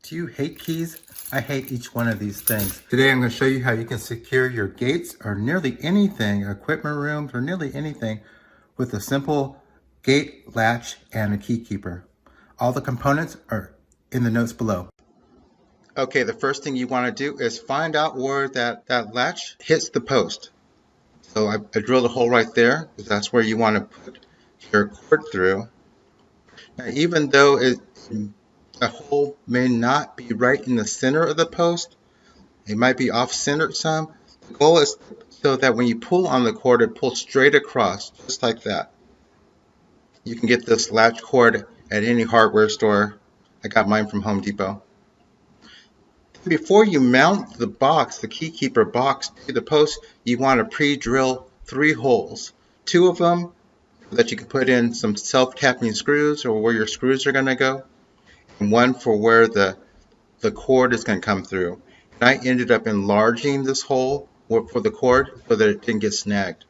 Do you hate keys? I hate each one of these things. Today I'm going to show you how you can secure your gates or nearly anything, equipment rooms or nearly anything with a simple gate, latch, and a key keeper. All the components are in the notes below. Okay, the first thing you want to do is find out where that latch hits the post. So I drilled a hole right there because that's where you want to put your cord through. Now, even though a hole may not be right in the center of the post, it might be off-centered some. The goal is so that when you pull on the cord, it pulls straight across, just like that. You can get this latch cord at any hardware store. I got mine from Home Depot. Before you mount the box, the key keeper box to the post, you want to pre-drill 3 holes. 2 of them that you can put in some self-tapping screws or where your screws are going to go, and 1 for where the cord is going to come through. And I ended up enlarging this hole for the cord so that it didn't get snagged.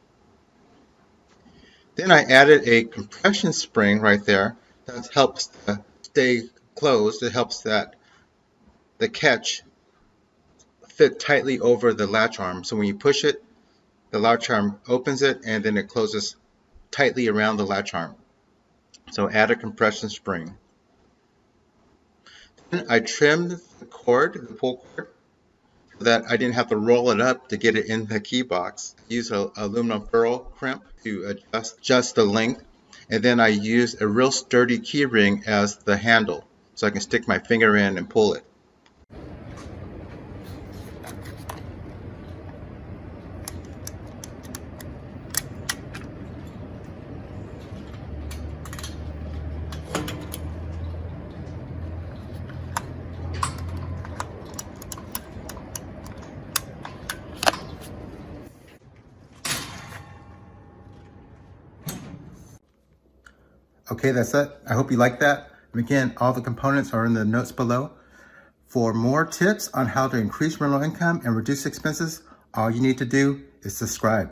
Then I added a compression spring right there that helps to stay closed. It helps that the catch fit tightly over the latch arm. So when you push it, the latch arm opens it and then it closes tightly around the latch arm. So add a compression spring. Then I trimmed the cord, the pull cord, so that I didn't have to roll it up to get it in the key box. I used an aluminum ferrule crimp to adjust the length, and then I used a real sturdy key ring as the handle so I can stick my finger in and pull it. Okay, that's it. I hope you like that. And again, all the components are in the notes below. For more tips on how to increase rental income and reduce expenses, all you need to do is subscribe.